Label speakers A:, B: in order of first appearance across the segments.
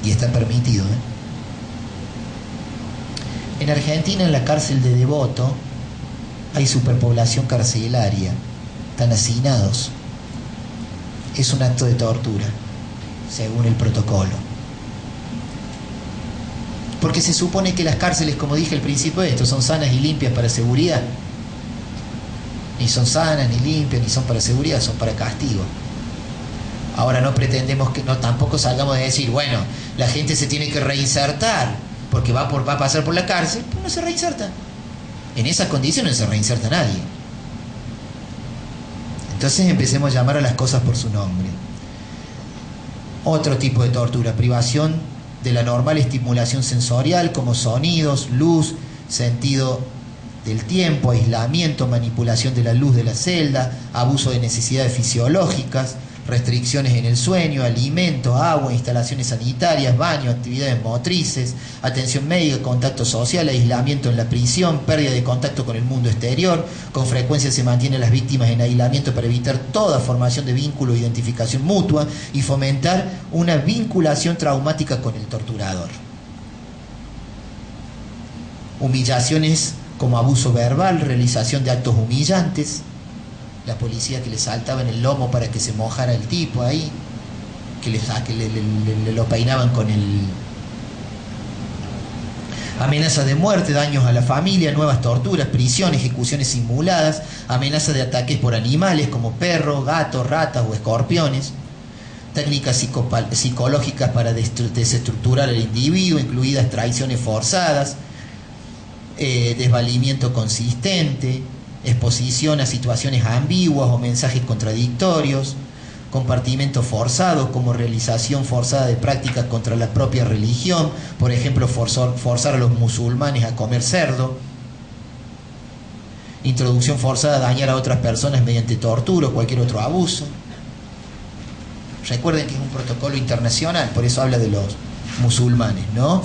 A: Y está permitido, ¿eh? En Argentina, en la cárcel de Devoto, hay superpoblación carcelaria. Están hacinados. Es un acto de tortura, según el protocolo. Porque se supone que las cárceles, como dije al principio de esto, son sanas y limpias para seguridad. Ni son sanas, ni limpias, ni son para seguridad, son para castigo. Ahora no pretendemos que, no, tampoco salgamos de decir, bueno, la gente se tiene que reinsertar porque va a pasar por la cárcel, pues no se reinserta. En esas condiciones no se reinserta nadie. Entonces empecemos a llamar a las cosas por su nombre. Otro tipo de tortura, privación de la normal estimulación sensorial como sonidos, luz, sentido del tiempo, aislamiento, manipulación de la luz de la celda, abuso de necesidades fisiológicas, restricciones en el sueño, alimento, agua, instalaciones sanitarias, baño, actividades motrices, atención médica, contacto social, aislamiento en la prisión, pérdida de contacto con el mundo exterior. Con frecuencia se mantienen las víctimas en aislamiento para evitar toda formación de vínculo o identificación mutua y fomentar una vinculación traumática con el torturador. Humillaciones como abuso verbal, realización de actos humillantes, la policía que le saltaba en el lomo para que se mojara el tipo ahí, que le lo peinaban con el... Amenaza de muerte, daños a la familia, nuevas torturas, prisión, ejecuciones simuladas, amenaza de ataques por animales como perros, gatos, ratas o escorpiones, técnicas psicológicas para desestructurar al individuo, incluidas traiciones forzadas, desvalimiento consistente, exposición a situaciones ambiguas o mensajes contradictorios, compartimento forzado como realización forzada de prácticas contra la propia religión, por ejemplo, forzar a los musulmanes a comer cerdo, introducción forzada a dañar a otras personas mediante tortura o cualquier otro abuso. Recuerden que es un protocolo internacional, por eso habla de los musulmanes, ¿no?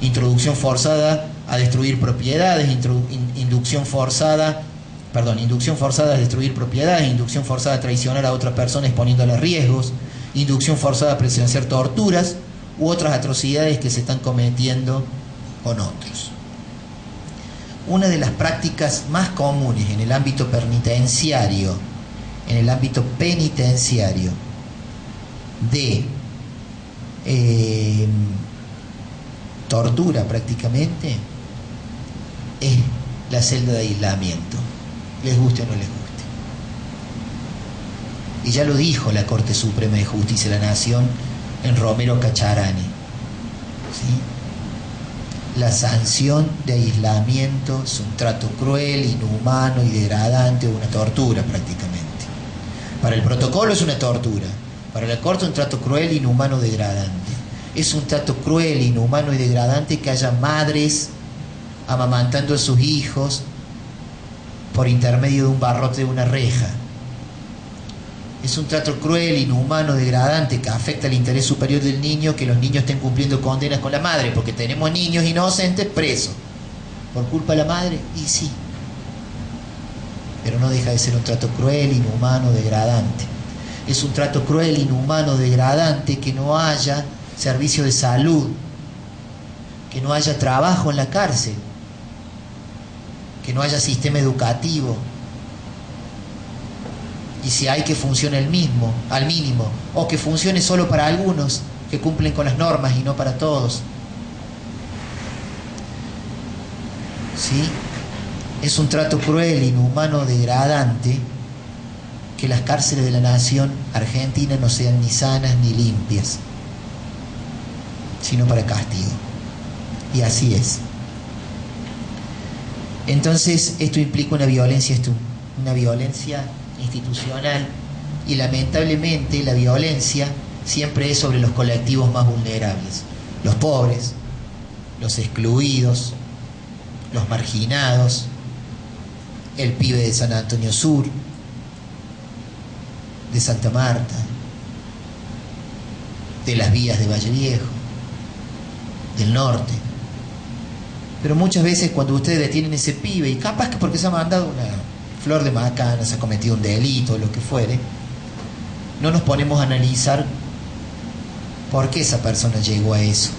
A: Introducción forzada a destruir propiedades, inducción forzada a destruir propiedades, inducción forzada a traicionar a otra persona exponiéndola a riesgos, inducción forzada a presenciar torturas u otras atrocidades que se están cometiendo con otros. Una de las prácticas más comunes en el ámbito penitenciario, de tortura prácticamente, es la celda de aislamiento, les guste o no les guste. Y ya lo dijo la Corte Suprema de Justicia de la Nación en Romero Cacharani, ¿sí? La sanción de aislamiento es un trato cruel, inhumano y degradante, una tortura prácticamente. Para el protocolo es una tortura, para la Corte un trato cruel, inhumano, degradante. Es un trato cruel, inhumano y degradante que haya madres amamantando a sus hijos por intermedio de un barrote de una reja. Es un trato cruel, inhumano, degradante que afecta el interés superior del niño, que los niños estén cumpliendo condenas con la madre, porque tenemos niños inocentes presos por culpa de la madre, y sí, pero no deja de ser un trato cruel, inhumano, degradante. Es un trato cruel, inhumano, degradante que no haya servicio de salud, que no haya trabajo en la cárcel, que no haya sistema educativo, y si hay, que funcione al mínimo, o que funcione solo para algunos que cumplen con las normas y no para todos. ¿Sí? Es un trato cruel, inhumano, degradante que las cárceles de la nación argentina no sean ni sanas ni limpias, sino para castigo. Y así es. Entonces esto implica una violencia institucional, y lamentablemente la violencia siempre es sobre los colectivos más vulnerables: los pobres, los excluidos, los marginados, el pibe de San Antonio Sur, de Santa Marta, de las vías de Valle Viejo, del norte. Pero muchas veces cuando ustedes detienen ese pibe, y capaz que porque se ha mandado una flor de macana, se ha cometido un delito, lo que fuere, no nos ponemos a analizar ¿Por qué esa persona llegó a eso?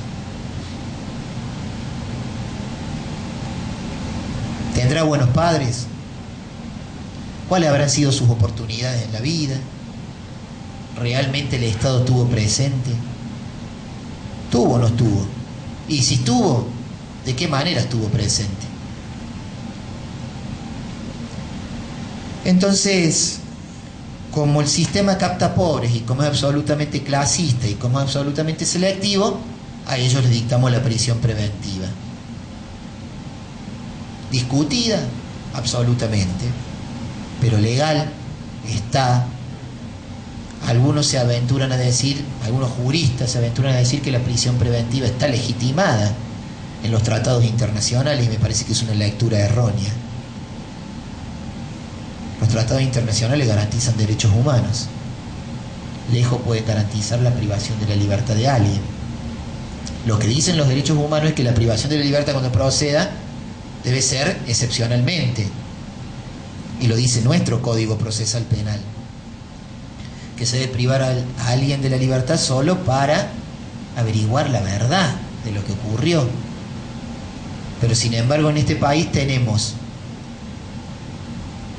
A: ¿Tendrá buenos padres? ¿Cuáles habrán sido sus oportunidades en la vida? ¿Realmente el Estado estuvo presente? ¿Tuvo o no estuvo? Y si estuvo, ¿de qué manera estuvo presente? Entonces, como el sistema capta pobres y como es absolutamente clasista y como es absolutamente selectivo, a ellos les dictamos la prisión preventiva. Discutida, absolutamente, pero legal está. Algunos se aventuran a decir, algunos juristas se aventuran a decir que la prisión preventiva está legitimada en los tratados internacionales y me parece que es una lectura errónea. Los tratados internacionales garantizan derechos humanos. Lejos puede garantizar la privación de la libertad de alguien. Lo que dicen los derechos humanos es que la privación de la libertad cuando proceda debe ser excepcionalmente. Y lo dice nuestro Código Procesal Penal. Que se debe privar a alguien de la libertad solo para averiguar la verdad de lo que ocurrió. Pero sin embargo en este país tenemos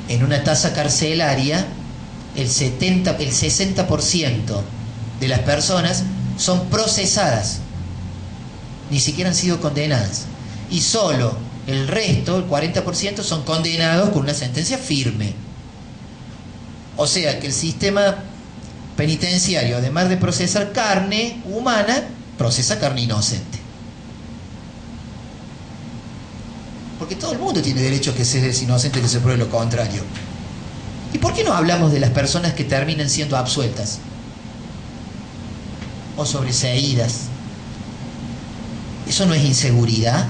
A: en una tasa carcelaria el 60% de las personas son procesadas, ni siquiera han sido condenadas, y solo el resto, el 40%, son condenados con una sentencia firme. O sea que el sistema penitenciario, además de procesar carne humana, procesa carne inocente. Porque todo el mundo tiene derecho a que se es inocente, que se pruebe lo contrario. ¿Y por qué no hablamos de las personas que terminan siendo absueltas? O sobreseídas. ¿Eso no es inseguridad?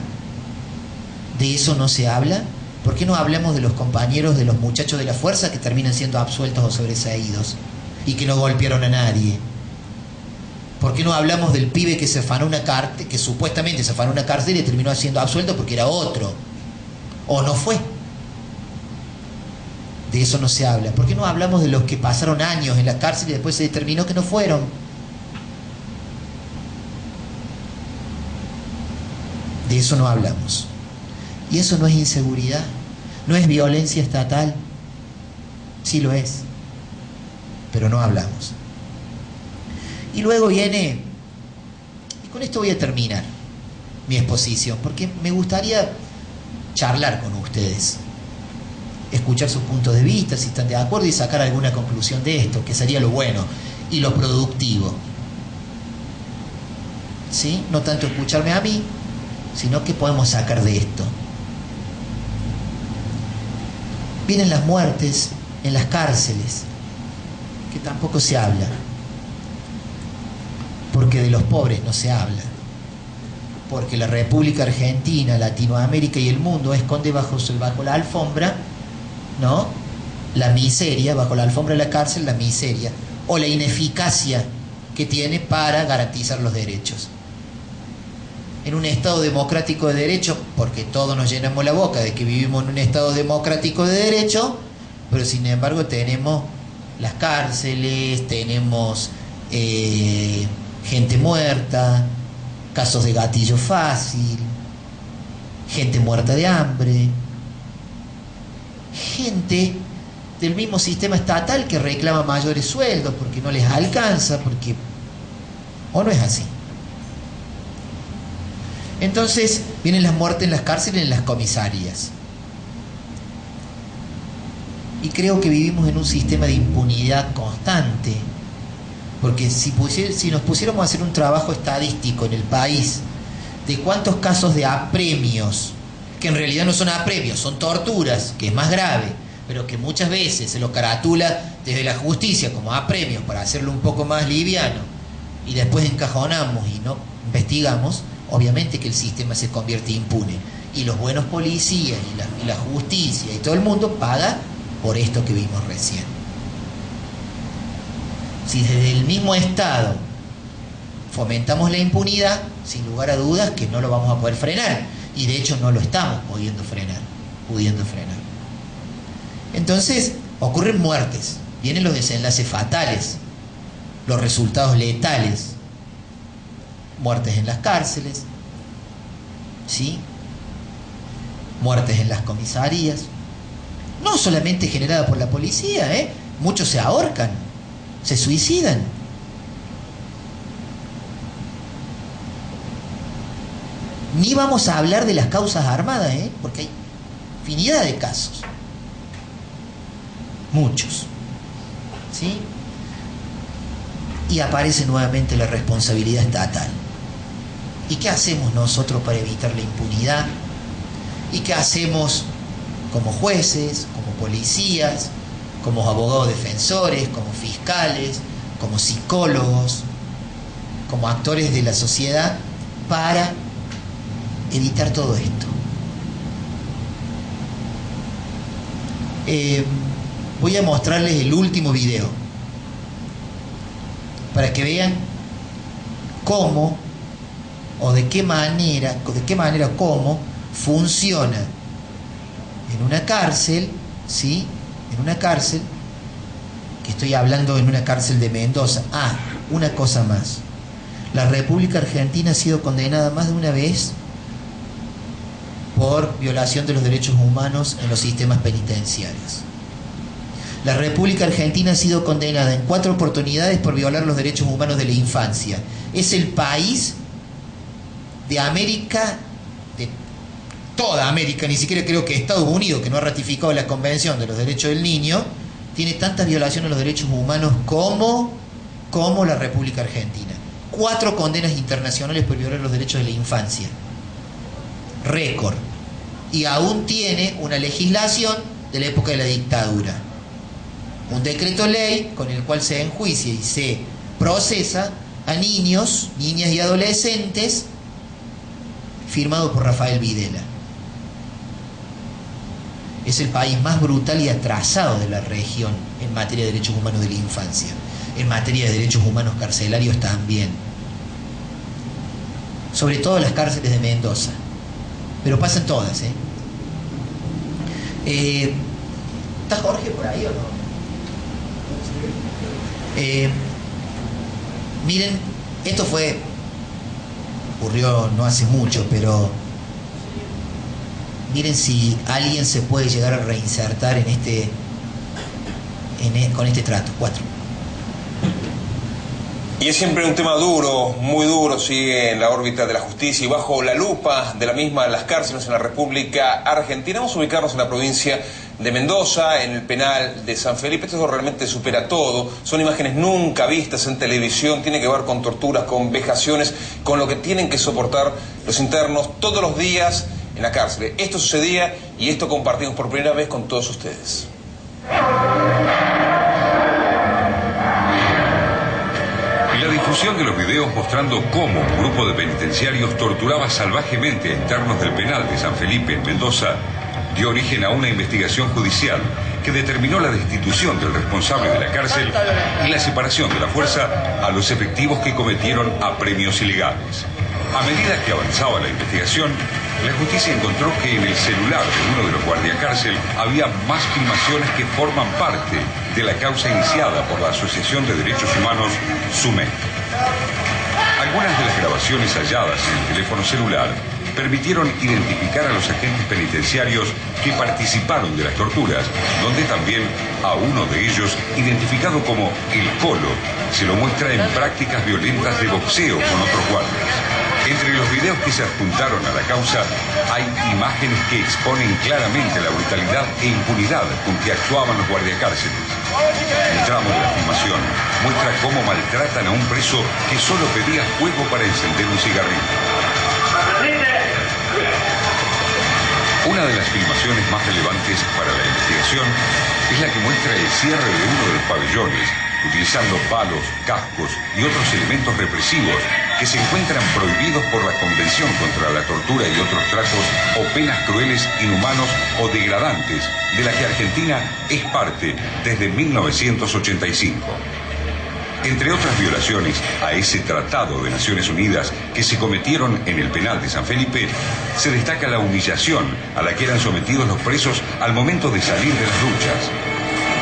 A: ¿De eso no se habla? ¿Por qué no hablamos de los compañeros, de los muchachos de la fuerza que terminan siendo absueltos o sobreseídos y que no golpearon a nadie? ¿Por qué no hablamos del pibe que se afanó una cárcel, que supuestamente se afanó una cárcel y terminó siendo absuelto porque era otro? ¿O no fue? De eso no se habla. ¿Por qué no hablamos de los que pasaron años en la cárcel y después se determinó que no fueron? De eso no hablamos. Y eso no es inseguridad, no es violencia estatal. Sí lo es, pero no hablamos. Y luego viene, y con esto voy a terminar mi exposición, porque me gustaría charlar con ustedes, escuchar sus puntos de vista, si están de acuerdo, y sacar alguna conclusión de esto, que sería lo bueno y lo productivo. ¿Sí? No tanto escucharme a mí, sino qué podemos sacar de esto. Vienen las muertes en las cárceles, que tampoco se habla, porque de los pobres no se habla, porque la República Argentina, Latinoamérica y el mundo esconde bajo la alfombra, ¿no?, la miseria, bajo la alfombra de la cárcel, la miseria o la ineficacia que tiene para garantizar los derechos. En un Estado democrático de derecho, porque todos nos llenamos la boca de que vivimos en un Estado democrático de derecho, pero sin embargo tenemos las cárceles, tenemos gente muerta, casos de gatillo fácil, gente muerta de hambre, gente del mismo sistema estatal que reclama mayores sueldos porque no les alcanza, porque... ¿O no es así? Entonces vienen las muertes en las cárceles, en las comisarías. Y creo que vivimos en un sistema de impunidad constante, porque si nos pusiéramos a hacer un trabajo estadístico en el país de cuántos casos de apremios, que en realidad no son apremios, son torturas, que es más grave, pero que muchas veces se lo caratula desde la justicia como apremios para hacerlo un poco más liviano, y después encajonamos y no investigamos, obviamente que el sistema se convierte impune, y los buenos policías y la justicia y todo el mundo paga por esto que vimos recién. Si desde el mismo Estado fomentamos la impunidad, sin lugar a dudas que no lo vamos a poder frenar, y de hecho no lo estamos pudiendo frenar. Entonces ocurren muertes, vienen los desenlaces fatales, los resultados letales, muertes en las cárceles, ¿sí? Muertes en las comisarías, no solamente generadas por la policía, muchos se ahorcan, se suicidan. Ni vamos a hablar de las causas armadas, porque hay infinidad de casos, muchos, ¿sí? Y aparece nuevamente la responsabilidad estatal. ¿Y qué hacemos nosotros para evitar la impunidad? ¿Y qué hacemos como jueces, como policías, como abogados defensores, como fiscales, como psicólogos, como actores de la sociedad para evitar todo esto? Voy a mostrarles el último video para que vean cómo o de qué manera cómo funciona en una cárcel, ¿sí? En una cárcel, que estoy hablando en una cárcel de Mendoza. Una cosa más. La República Argentina ha sido condenada más de una vez por violación de los derechos humanos en los sistemas penitenciarios. La República Argentina ha sido condenada en 4 oportunidades por violar los derechos humanos de la infancia. Es el país de América, de toda América, ni siquiera creo que Estados Unidos, que no ha ratificado la Convención de los Derechos del Niño, tiene tantas violaciones a los derechos humanos como la República Argentina. 4 condenas internacionales por violar los derechos de la infancia. Récord. Y aún tiene una legislación de la época de la dictadura. Un decreto ley con el cual se enjuicia y se procesa a niños, niñas y adolescentes, firmado por Rafael Videla. Es el país más brutal y atrasado de la región en materia de derechos humanos de la infancia. En materia de derechos humanos carcelarios también. Sobre todo las cárceles de Mendoza. Pero pasan todas, ¿Está Jorge por ahí o no? Miren, esto ocurrió no hace mucho, pero miren si alguien se puede llegar a reinsertar con este trato. 4.
B: Y es siempre un tema duro, muy duro, sigue en la órbita de la justicia y bajo la lupa de la misma las cárceles en la República Argentina. Vamos a ubicarnos en la provincia de Mendoza, en el penal de San Felipe. Esto realmente supera todo, son imágenes nunca vistas en televisión, tiene que ver con torturas, con vejaciones, con lo que tienen que soportar los internos todos los días en la cárcel. Esto sucedía y esto compartimos por primera vez con todos ustedes.
C: La difusión de los videos mostrando cómo un grupo de penitenciarios torturaba salvajemente a internos del penal de San Felipe en Mendoza dio origen a una investigación judicial que determinó la destitución del responsable de la cárcel y la separación de la fuerza a los efectivos que cometieron apremios ilegales. A medida que avanzaba la investigación, la justicia encontró que en el celular de uno de los guardiacárcel había más filmaciones que forman parte de la causa iniciada por la Asociación de Derechos Humanos, SUMEC. Algunas de las grabaciones halladas en el teléfono celular permitieron identificar a los agentes penitenciarios que participaron de las torturas, donde también a uno de ellos, identificado como El Colo, se lo muestra en prácticas violentas de boxeo con otros guardias. Entre los videos que se adjuntaron a la causa hay imágenes que exponen claramente la brutalidad e impunidad con que actuaban los guardiacárceles. Un tramo de la filmación muestra cómo maltratan a un preso que solo pedía fuego para encender un cigarrillo. Una de las filmaciones más relevantes para la investigación es la que muestra el cierre de uno de los pabellones, utilizando palos, cascos y otros elementos represivos que se encuentran prohibidos por la Convención contra la Tortura y otros tratos o penas crueles, inhumanos o degradantes, de la que Argentina es parte desde 1985. Entre otras violaciones a ese Tratado de Naciones Unidas que se cometieron en el penal de San Felipe, se destaca la humillación a la que eran sometidos los presos al momento de salir de las duchas.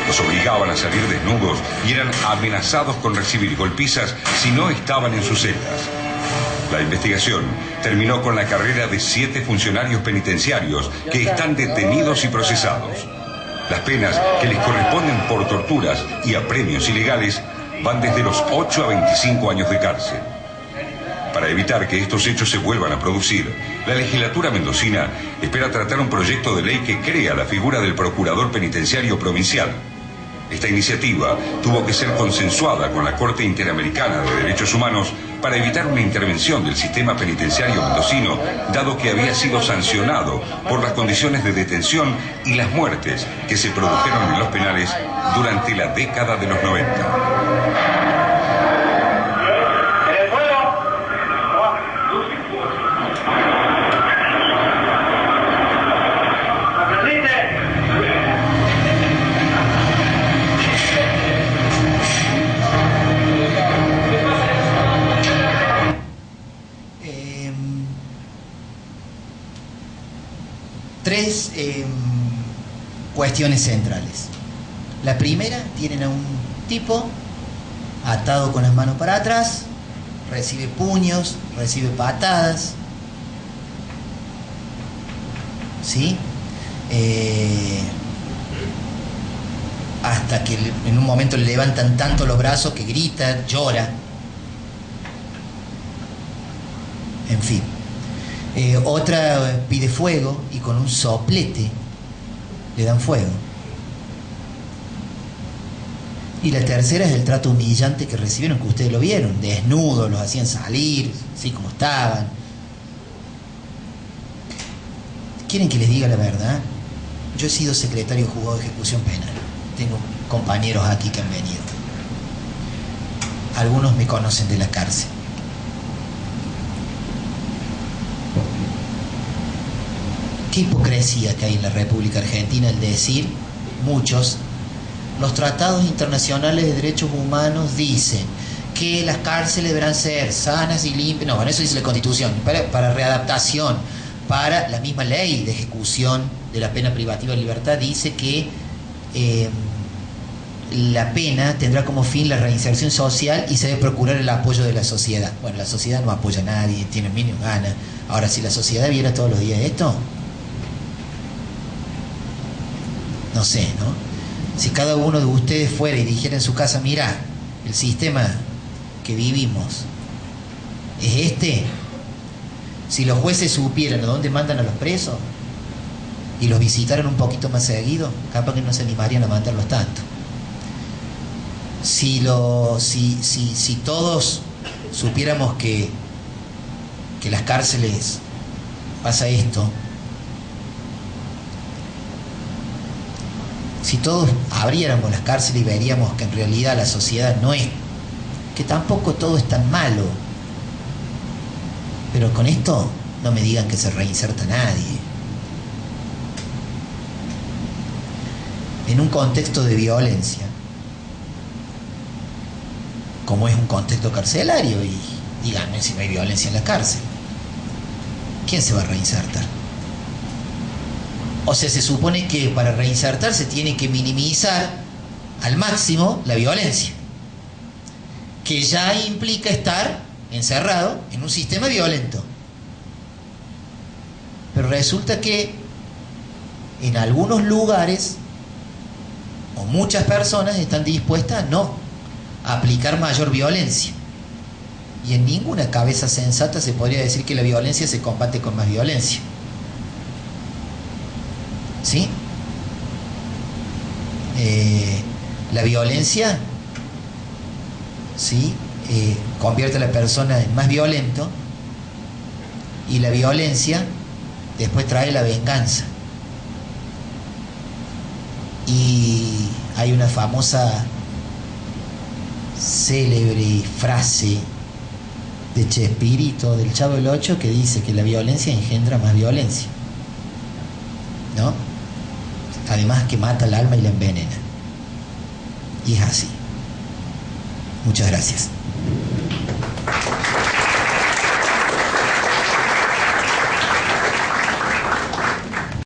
C: Los obligaban a salir desnudos y eran amenazados con recibir golpizas si no estaban en sus celdas. La investigación terminó con la carrera de 7 funcionarios penitenciarios que están detenidos y procesados. Las penas que les corresponden por torturas y apremios ilegales van desde los 8 a 25 años de cárcel. Para evitar que estos hechos se vuelvan a producir, la legislatura mendocina espera tratar un proyecto de ley que crea la figura del procurador penitenciario provincial. Esta iniciativa tuvo que ser consensuada con la Corte Interamericana de Derechos Humanos para evitar una intervención del sistema penitenciario mendocino, dado que había sido sancionado por las condiciones de detención y las muertes que se produjeron en los penales durante la década de los 90.
A: Tres cuestiones centrales. La primera, tienen a un tipo atado con las manos para atrás, recibe puños, recibe patadas, ¿sí? Hasta que en un momento le levantan tanto los brazos que grita, llora, en fin. Otra pide fuego y con un soplete le dan fuego. Y la tercera es el trato humillante que recibieron, que ustedes lo vieron, desnudos, los hacían salir, así como estaban. ¿Quieren que les diga la verdad? Yo he sido secretario juzgado de ejecución penal. Tengo compañeros aquí que han venido. Algunos me conocen de la cárcel. Qué hipocresía que hay en la República Argentina al decir, muchos, los tratados internacionales de derechos humanos dicen que las cárceles deberán ser sanas y limpias. No, bueno, eso dice la Constitución, para readaptación, para la misma ley de ejecución de la pena privativa de libertad dice que la pena tendrá como fin la reinserción social y se debe procurar el apoyo de la sociedad. Bueno, la sociedad no apoya a nadie, tiene mínimo gana. Ahora, si la sociedad viera todos los días esto, no sé, ¿no? Si cada uno de ustedes fuera y dijera en su casa, mirá, el sistema que vivimos es este. Si los jueces supieran a dónde mandan a los presos y los visitaran un poquito más seguido, capaz que no se animarían a mandarlos tanto. Si todos supiéramos que las cárceles pasa esto, si todos abriéramos las cárceles y veríamos que en realidad la sociedad no es, que tampoco todo es tan malo, pero con esto no me digan que se reinserta nadie. En un contexto de violencia, como es un contexto carcelario, y díganme si no hay violencia en la cárcel, ¿quién se va a reinsertar? O sea, se supone que para reinsertarse tiene que minimizar al máximo la violencia, que ya implica estar encerrado en un sistema violento. Pero resulta que en algunos lugares, o muchas personas están dispuestas a no aplicar mayor violencia. Y en ninguna cabeza sensata se podría decir que la violencia se combate con más violencia. ¿Sí? La violencia, ¿sí? Convierte a la persona en más violento, y la violencia después trae la venganza. Y hay una famosa célebre frase de Chespirito, del Chavo del Ocho, que dice que la violencia engendra más violencia, ¿no? Además que mata el alma y la envenena. Y es así. Muchas gracias.